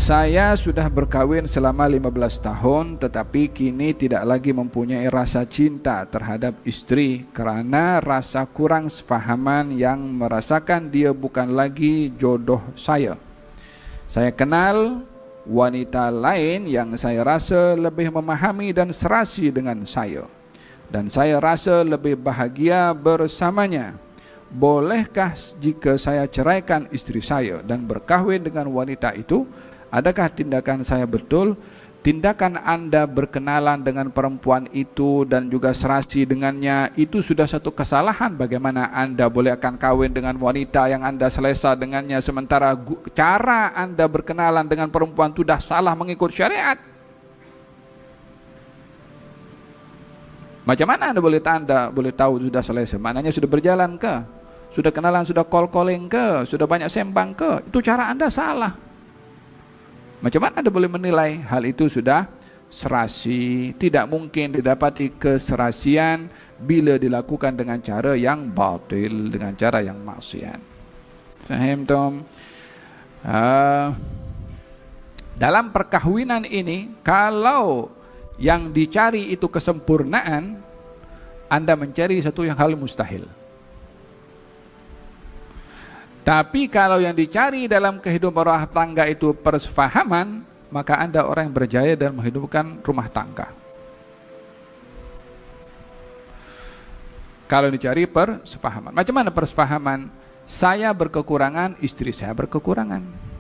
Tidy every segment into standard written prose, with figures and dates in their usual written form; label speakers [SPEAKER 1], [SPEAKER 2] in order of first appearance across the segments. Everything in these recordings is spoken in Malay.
[SPEAKER 1] Saya sudah berkawin selama 15 tahun tetapi kini tidak lagi mempunyai rasa cinta terhadap istri karena rasa kurang sefahaman yang merasakan dia bukan lagi jodoh saya. Saya kenal wanita lain yang saya rasa lebih memahami dan serasi dengan saya, dan saya rasa lebih bahagia bersamanya. Bolehkah jika saya ceraikan istri saya dan berkahwin dengan wanita itu? Adakah tindakan saya betul? Tindakan Anda berkenalan dengan perempuan itu dan juga serasi dengannya itu sudah satu kesalahan. Bagaimana Anda boleh akan kawin dengan wanita yang Anda selesa dengannya sementara cara Anda berkenalan dengan perempuan itu sudah salah mengikut syariat? Macam mana Anda boleh tahu sudah selesa? Maknanya sudah berjalan ke? Sudah kenalan, sudah call-calling ke? Sudah banyak sembang ke? Itu cara Anda salah. Macam mana Anda boleh menilai hal itu sudah serasi? Tidak mungkin didapati keserasian bila dilakukan dengan cara yang batil, dengan cara yang maksiat. Faham Tom? Dalam perkahwinan ini, kalau yang dicari itu kesempurnaan, Anda mencari satu yang hal mustahil. Tapi kalau yang dicari dalam kehidupan rumah tangga itu persefahaman, maka Anda orang yang berjaya dalam menghidupkan rumah tangga. Kalau dicari persefahaman. Macam mana persefahaman? Saya berkekurangan, istri saya berkekurangan.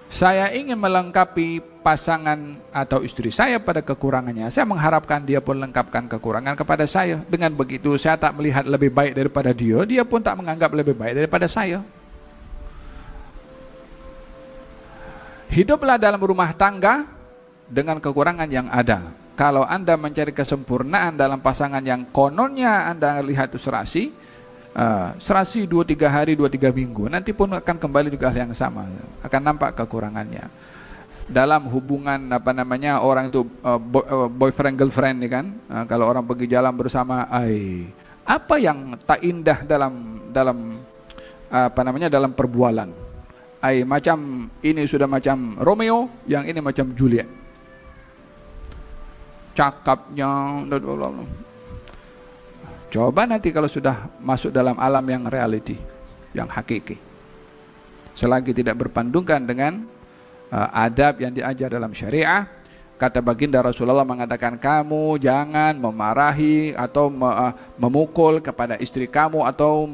[SPEAKER 1] Saya ingin melengkapi pasangan atau istri saya pada kekurangannya. Saya mengharapkan dia pun lengkapkan kekurangan kepada saya. Dengan begitu saya tak melihat lebih baik daripada dia, dia pun tak menganggap lebih baik daripada saya. Hiduplah dalam rumah tangga dengan kekurangan yang ada. Kalau Anda mencari kesempurnaan dalam pasangan yang kononnya Anda lihat itu serasi 2-3 hari, 2-3 minggu, nanti pun akan kembali juga hal yang sama, akan nampak kekurangannya. Dalam hubungan orang itu boyfriend girlfriend ni kan, kalau orang pergi jalan bersama, apa yang tak indah dalam perbualan? Macam ini sudah macam Romeo, yang ini macam Juliet. Cakapnya, coba nanti kalau sudah masuk dalam alam yang reality, yang hakiki, selagi tidak berpandungkan dengan adab yang diajar dalam syariah. Kata baginda Rasulullah mengatakan, kamu jangan memarahi atau memukul kepada istri kamu atau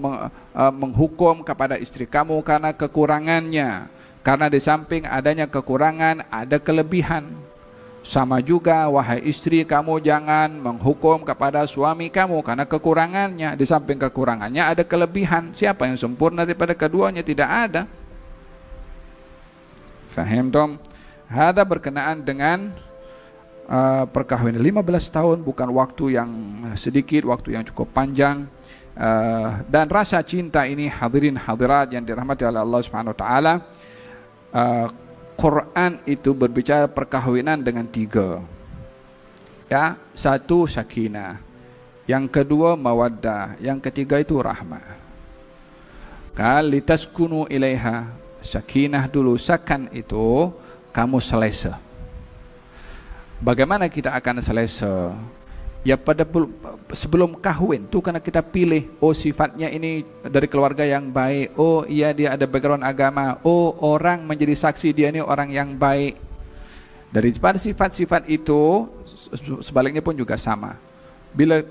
[SPEAKER 1] menghukum kepada istri kamu karena kekurangannya. Karena di samping adanya kekurangan, ada kelebihan. Sama juga, wahai istri, kamu jangan menghukum kepada suami kamu karena kekurangannya. Di samping kekurangannya ada kelebihan. Siapa yang sempurna daripada keduanya? Tidak ada. Faham Tom? Hada berkenaan dengan perkahwinan 15 tahun, bukan waktu yang sedikit, waktu yang cukup panjang. Dan rasa cinta ini, hadirin hadirat yang dirahmati oleh Allah Subhanahu wa taala, Quran itu berbicara perkahwinan dengan 3. Ya, 1 sakinah, yang kedua mawaddah, yang ketiga itu rahmah. Litaskunu ilaiha, sakinah dulu, sakan itu kamu selesa. Bagaimana kita akan selesa? Ya pada sebelum kahwin tu karena kita pilih, oh sifatnya ini dari keluarga yang baik, oh iya dia ada background agama, oh orang menjadi saksi dia ini orang yang baik. Daripada sifat-sifat itu, sebaliknya pun juga sama. Bila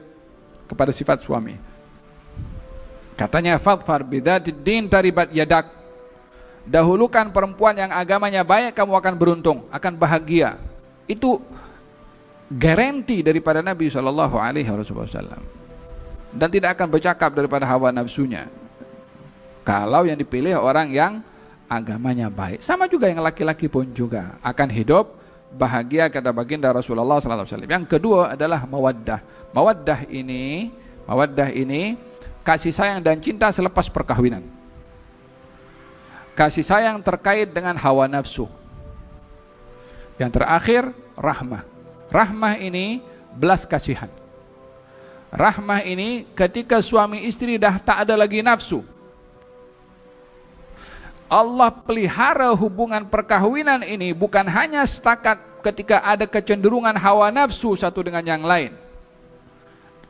[SPEAKER 1] kepada sifat suami, katanya fadfar bidzatid din taribat yadak, dahulukan perempuan yang agamanya baik, kamu akan beruntung, akan bahagia. Itu garanti daripada Nabi SAW, dan tidak akan bercakap daripada hawa nafsunya. Kalau yang dipilih orang yang agamanya baik, sama juga yang laki-laki pun juga akan hidup bahagia, kata baginda Rasulullah SAW. Yang kedua adalah mawaddah. Mawaddah ini kasih sayang dan cinta selepas perkahwinan. Kasih sayang terkait dengan hawa nafsu. Yang terakhir rahmah. Rahmah ini belas kasihan. Rahmah ini ketika suami istri dah tak ada lagi nafsu, Allah pelihara hubungan perkahwinan ini bukan hanya setakat ketika ada kecenderungan hawa nafsu satu dengan yang lain,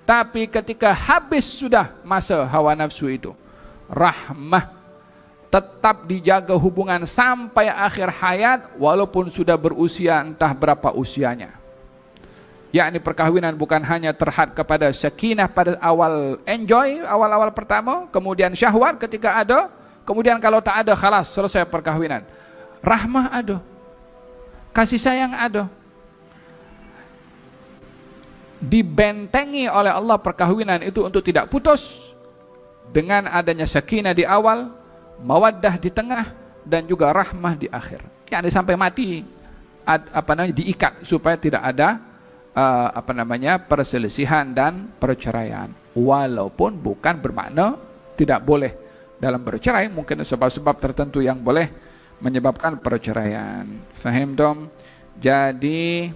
[SPEAKER 1] tapi ketika habis sudah masa hawa nafsu itu, rahmah tetap dijaga hubungan sampai akhir hayat walaupun sudah berusia entah berapa usianya. Yakni perkahwinan bukan hanya terhad kepada sakinah pada awal enjoy, awal-awal pertama, kemudian syahwat ketika ada, kemudian kalau tak ada, khalas, selesai perkahwinan. Rahmah ada, kasih sayang ada. Dibentengi oleh Allah perkahwinan itu untuk tidak putus dengan adanya sakinah di awal, mawaddah di tengah, dan juga rahmah di akhir. Yakni sampai mati diikat supaya tidak ada perselisihan dan perceraian. Walaupun bukan bermakna tidak boleh dalam bercerai, mungkin sebab-sebab tertentu yang boleh menyebabkan perceraian. Faham dong? Jadi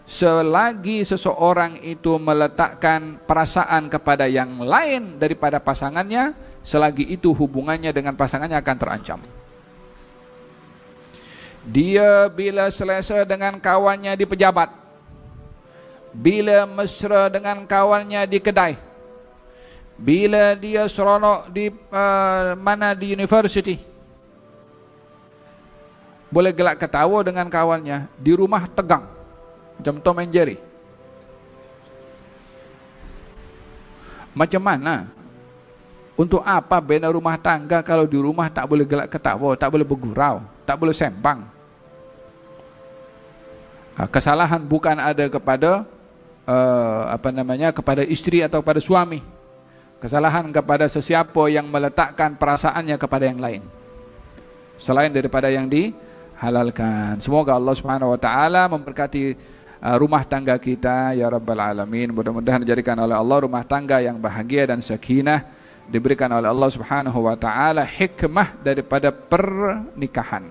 [SPEAKER 1] selagi seseorang itu meletakkan perasaan kepada yang lain daripada pasangannya, selagi itu hubungannya dengan pasangannya akan terancam. Dia bila selesa dengan kawannya di pejabat, bila mesra dengan kawannya di kedai, bila dia seronok di di universiti, boleh gelak ketawa dengan kawannya, di rumah tegang macam Tom and Jerry. Macam mana? Untuk apa bina rumah tangga kalau di rumah tak boleh gelak ketawa, tak boleh bergurau, tak boleh sembang? Kesalahan bukan ada kepada kepada istri atau pada suami. Kesalahan kepada sesiapa yang meletakkan perasaannya kepada yang lain selain daripada yang dihalalkan. Semoga Allah Subhanahu wa taala memberkati rumah tangga kita ya rabbal alamin. Mudah-mudahan dijadikan oleh Allah rumah tangga yang bahagia dan sakinah, diberikan oleh Allah Subhanahu wa taala hikmah daripada pernikahan.